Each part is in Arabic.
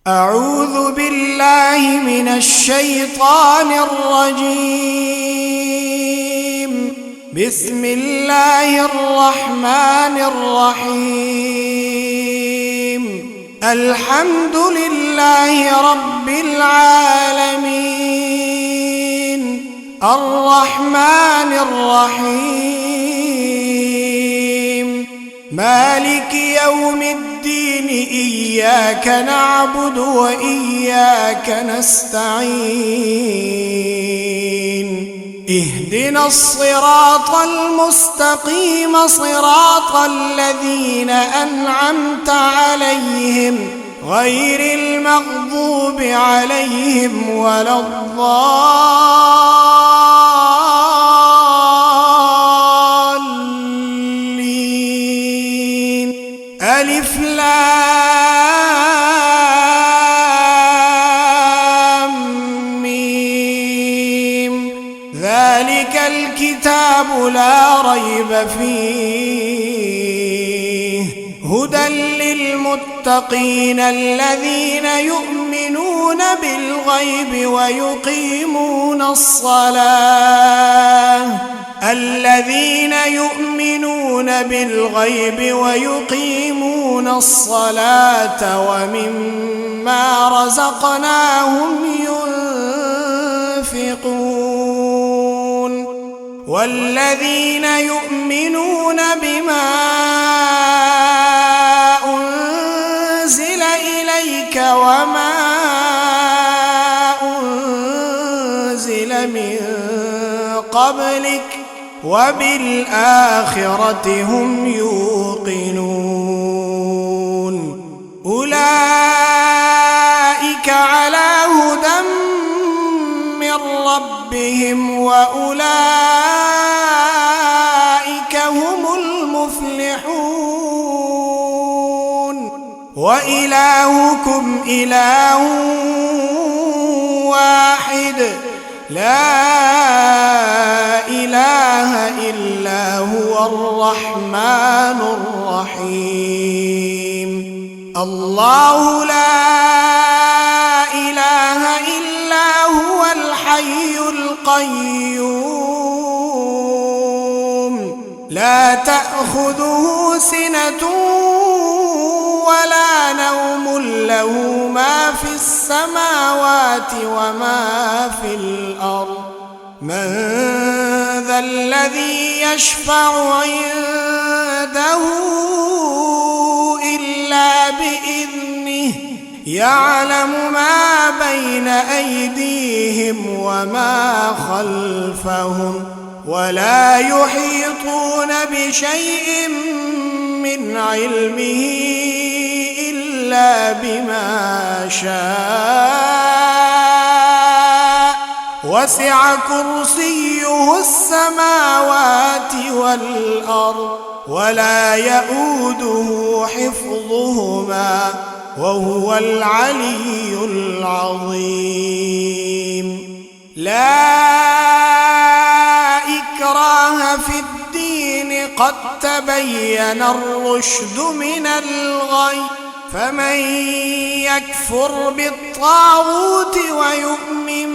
أعوذ بالله من الشيطان الرجيم. بسم الله الرحمن الرحيم. الحمد لله رب العالمين، الرحمن الرحيم، مالك يوم الدين، إياك نعبد وإياك نستعين. اهدنا الصراط المستقيم، صراط الذين أنعمت عليهم غير المغضوب عليهم ولا الضالين. ألف لام ميم. ذلك الكتاب لا ريب فيه، هدى للمتقين الذين يؤمنون بالغيب ويقيمون الصلاة ومما رزقناهم ينفقون. والذين يؤمنون بما أنزل إليك وما أنزل من قبلك وبالآخرة هم يوقنون. أولئك على هدى من ربهم وأولئك هم المفلحون. وإلهكم إله واحد، لا إله إلا هو الرحمن الرحيم. الله لا إله إلا هو الحي القيوم، لا تأخذه سنة ولا نوم، له ما في السماوات وما في الأرض. من ذا الذي يشفع عنده إلا بإذنه، يعلم ما بين أيديهم وما خلفهم، ولا يحيطون بشيء من علمه إلا بما شاء. وسع كرسيه السماوات والأرض، ولا يئوده حفظهما، وهو العلي العظيم. لا إكراه في الدين، قد تبين الرشد من الغي، فمن يكفر بالطاغوت ويؤمن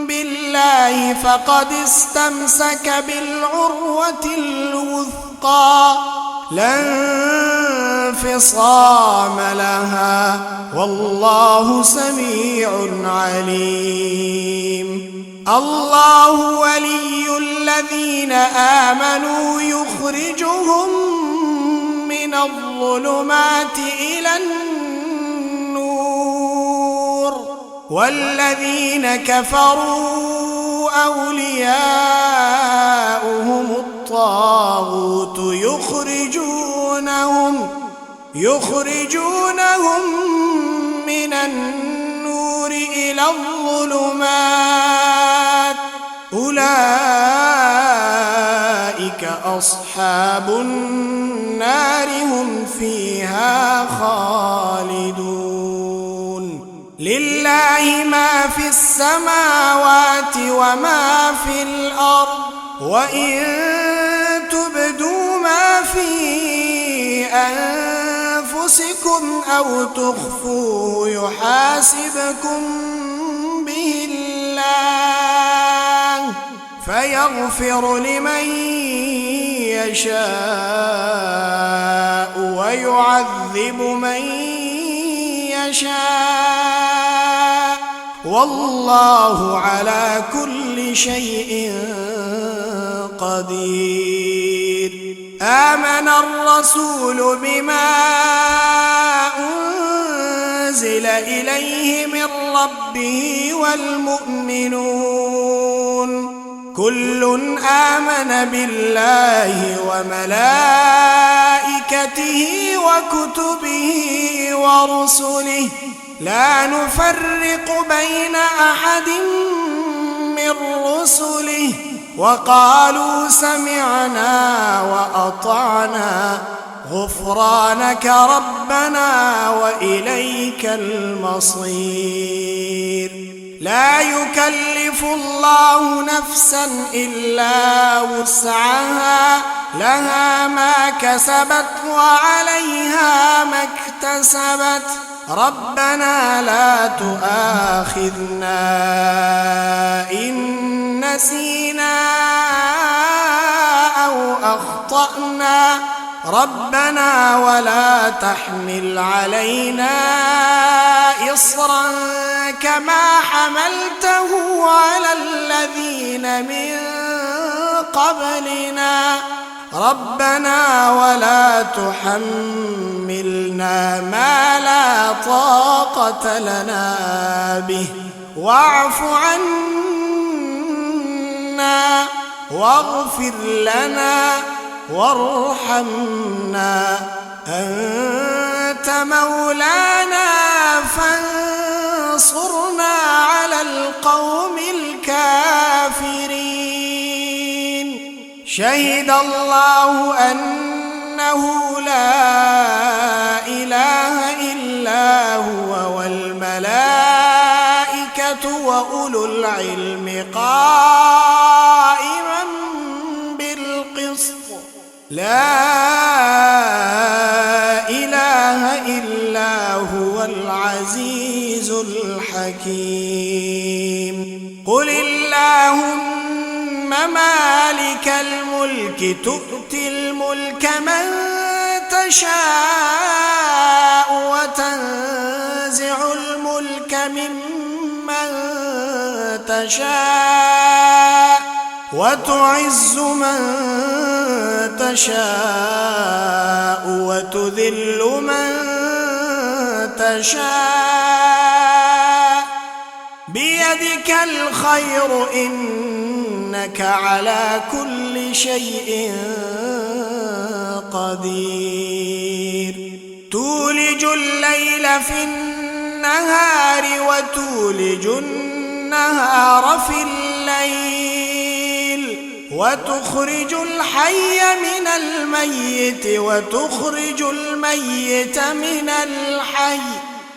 بالله فقد استمسك بالعروة الوثقى، لا انفصام لها، والله سميع عليم. الله ولي الذين آمنوا يخرجهم من الظلمات إلى النور، والذين كفروا أولياؤهم الطاغوت يخرجونهم من النور إلى الظلمات. أولئك أصحاب النار، هم فيها خالدون. لله ما في السماوات وما في الأرض، وإن تبدوا ما في أنفسكم أنفسكم أو تخفوه يحاسبكم به الله فيغفر لمن يشاء ويعذب من يشاء والله على كل شيء قدير. آمن الرسول بما أنزل إليه من ربه والمؤمنون كل آمن بالله وملائكته وكتبه ورسله لا نفرق بين أحد من رسله وقالوا سمعنا وأطعنا غفرانك ربنا وإليك المصير. لا يكلف الله نفسا إلا وسعها لها ما كسبت وعليها ما اكتسبت ربنا لا تؤاخذنا إن نسينا أو أخطأنا ربنا ولا تحمل علينا إصرا كما حملته على الذين من قبلنا ربنا ولا تحملنا ما لا طاقة لنا به واعف عنا واغفر لنا وارحمنا أنت مولانا فانصرنا على القوم الكافرين. شهد الله أنه لا إله إلا هو والملائكة وأولو العلم قائما بالقسط لا إله إلا هو العزيز الحكيم. قل اللهم مالك الملك تؤتي الملك من تشاء وتنزع الملك ممن تشاء وتعز من تشاء وتذل من تشاء بيدك الخير إنك على كل شيء قدير. تولج الليل في النهار وتولج النهار في الليل وتخرج الحي من الميت وتخرج الميت من الحي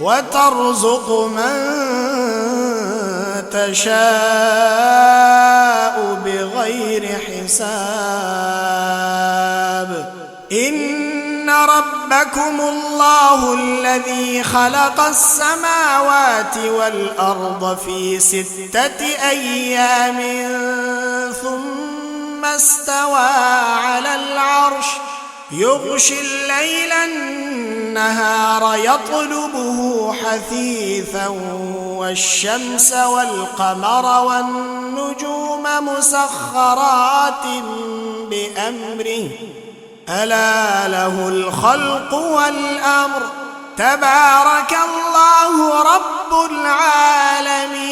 وترزق من تشاء بغير حساب. إن ربكم الله الذي خلق السماوات والأرض في 6 أيام ثم استوى على العرش يغشي الليل النهار يطلبه حثيثا والشمس والقمر والنجوم مسخرات بأمره ألا له الخلق والأمر تبارك الله رب العالمين.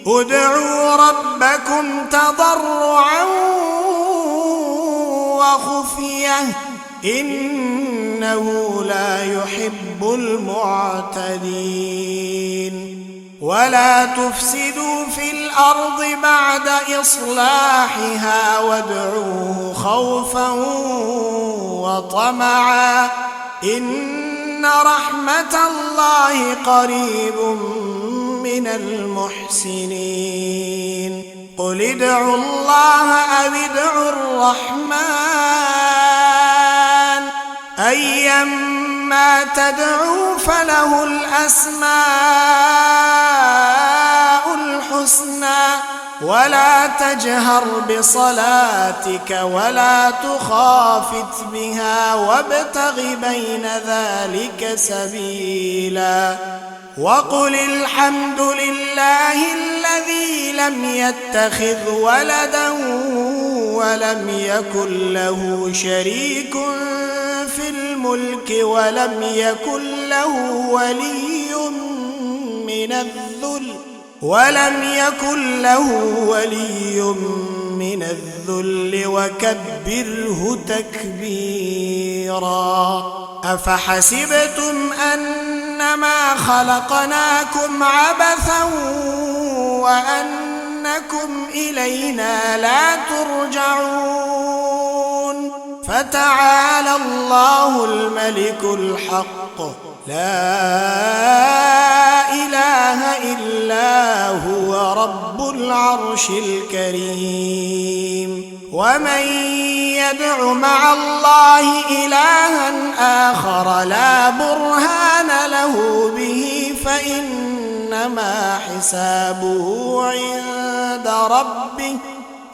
ادعوا ربكم تضرعا وخفية إنه لا يحب المعتدين. ولا تفسدوا في الأرض بعد إصلاحها وادعوه خوفا وطمعا إن رحمة الله قريب من المحسنين. قل ادعوا الله أو ادعوا الرحمن أيما تدعوا فله الأسماء الحسنى ولا تجهر بصلاتك ولا تخافت بها وابتغ بين ذلك سبيلا وقل الحمد لله الذي لم يتخذ ولدا ولم يكن له شريك في الملك ولم يكن له ولي من الذل وكبره تكبيرا أفحسبتم أنما خلقناكم عبثا وأنكم إلينا لا ترجعون فتعالى الله الملك الحق لا إله إلا هو رب العرش الكريم ومن يدع مع الله إلها آخر لا برهان له به فإنما حسابه عند ربه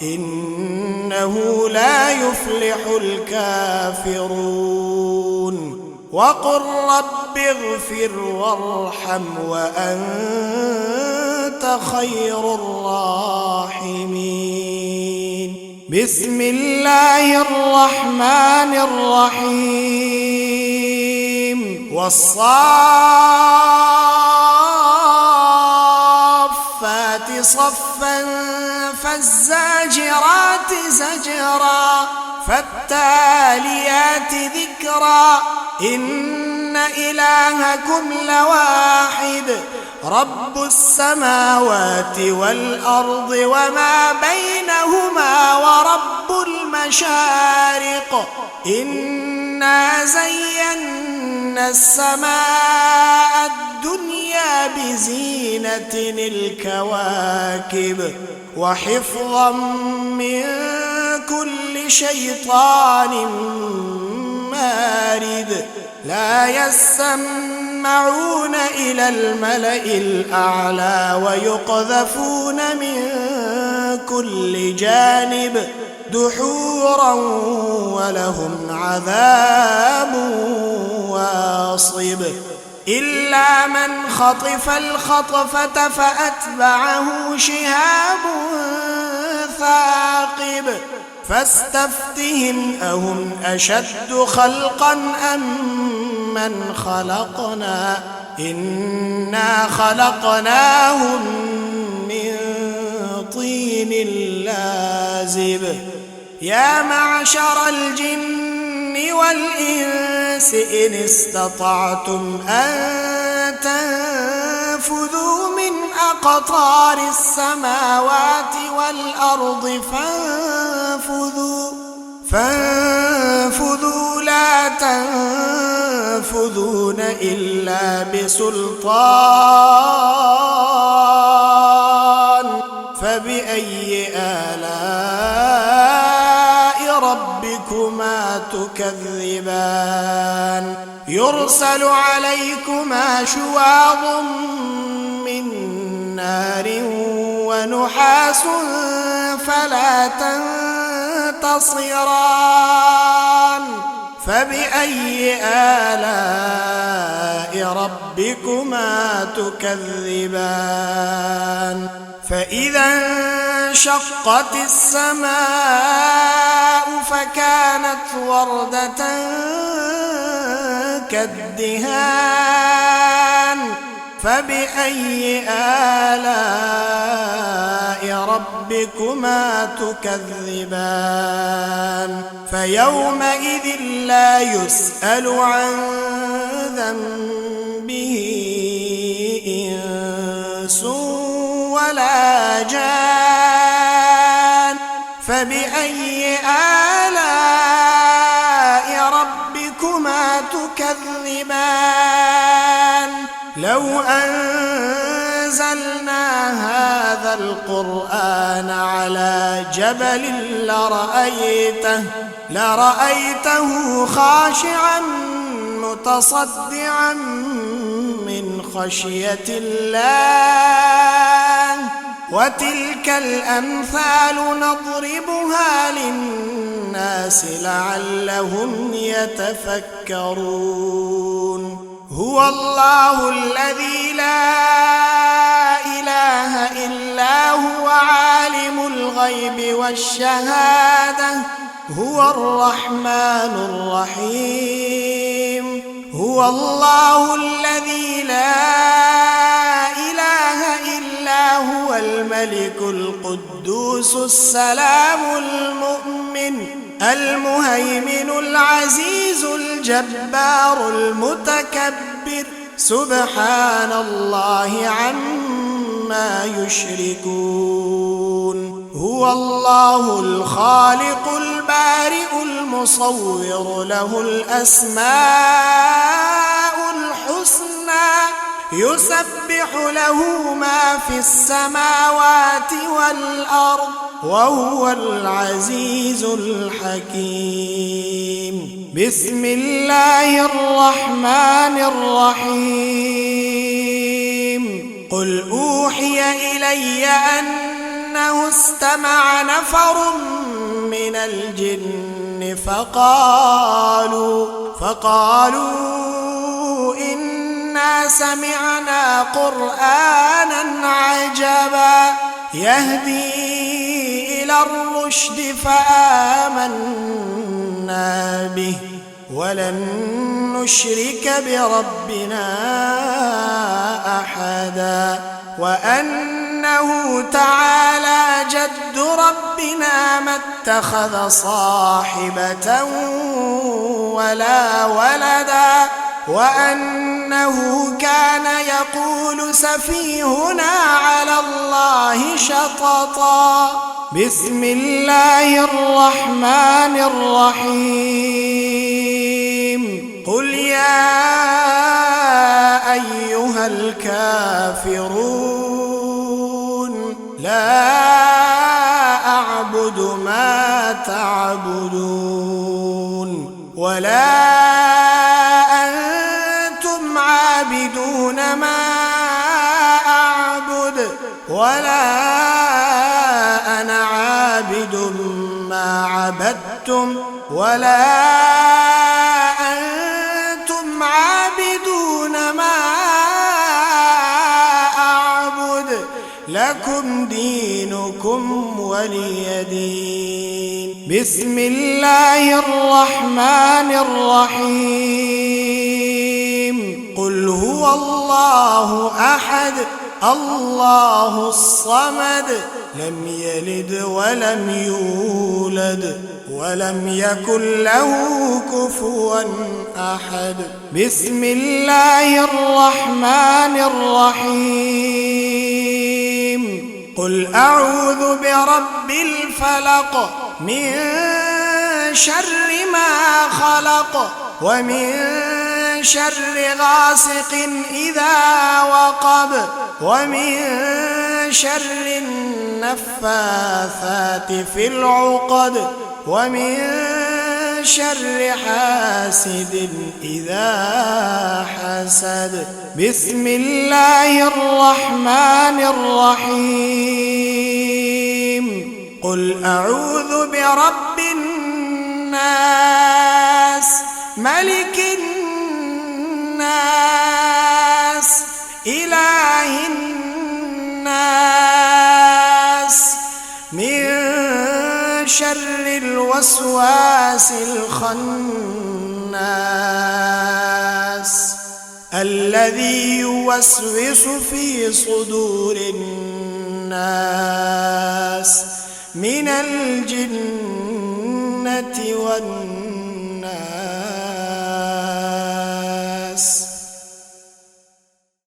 إنه لا يفلح الكافرون وقل رب اغفر وارحم وأنت خير الراحمين بسم الله الرحمن الرحيم والصافات صفا فالزاجرات زجرا فالتاليات ذكرا إن إلهكم لواحد رب السماوات والأرض وما بينهما ورب المشارق إنا زينا السماء الدنيا بزينة الكواكب وحفظا من كل شيطان مارد لا يسمعون إلى الملأ الأعلى ويقذفون من كل جانب دحورا ولهم عذاب واصب إلا من خطف الخطفة فأتبعه شهاب ثاقب فاستفتهم أهم أشد خلقا أم من خلقنا إنا خلقناهم من طين لازب يا معشر الجن والإنس إن استطعتم أن تنفذوا من أقطار السماوات والأرض فانفذوا لا تنفذون إلا بسلطان فبأي آلاء ربكما تكذبان يرسل عليكما شواظ من نار ونحاس فلا تنتصران فبأي آلاء ربكما تكذبان فإذا انشقت السماء فكانت وردة كالدهان فبأي آلاء ربكما تكذبان فيومئذ لا يسأل عن ذنبه إنس ولا جان فبأي آلاء ربكما تكذبان لو أن أنزلنا هذا القرآن على جبل لرأيته خاشعا متصدعا من خشية الله وتلك الأمثال نضربها للناس لعلهم يتفكرون هو الله الذي لا إله إلا هو عالم الغيب والشهادة هو الرحمن الرحيم هو الله الذي لا إله إلا هو الملك القدوس السلام المؤمن المهيمن العزيز الجبار المتكبر سبحان الله عما يشركون هو الله الخالق البارئ المصور له الأسماء الحسنى يسبح له ما في السماوات والأرض وهو العزيز الحكيم بسم الله الرحمن الرحيم قل أوحي إلي أنه استمع نفر من الجن فقالوا إنا سمعنا قرآنا عجبا يهدي إلى الرشد فآمنا به ولن نشرك بربنا أحدا وأنه تعالى جد ربنا ما اتخذ صاحبة ولا ولدا وأنه كان يقول سفيهنا على الله شططا بسم الله الرحمن الرحيم قل يا أيها الكافرون لا أعبد ما تعبدون ولا أنتم عابدون ما أعبد ولا أنا عابد ما عبدتم ولا أنتم عابدون ما أعبد لكم دينكم ولي دين بسم الله الرحمن الرحيم قل هو الله أحد الله الصمد لم يلد ولم يولد ولم يكن له كفوا أحد بسم الله الرحمن الرحيم قل أعوذ برب الفلق من شر ما خلق ومن شر غاسق إذا وقب ومن شر النفاثات في العقد ومن شر حاسد إذا حسد بسم الله الرحمن الرحيم قل أعوذ برب الناس ملك الناس إله الناس من شر الوسواس الخناس الذي يوسوس في صدور الناس من الجنة والناس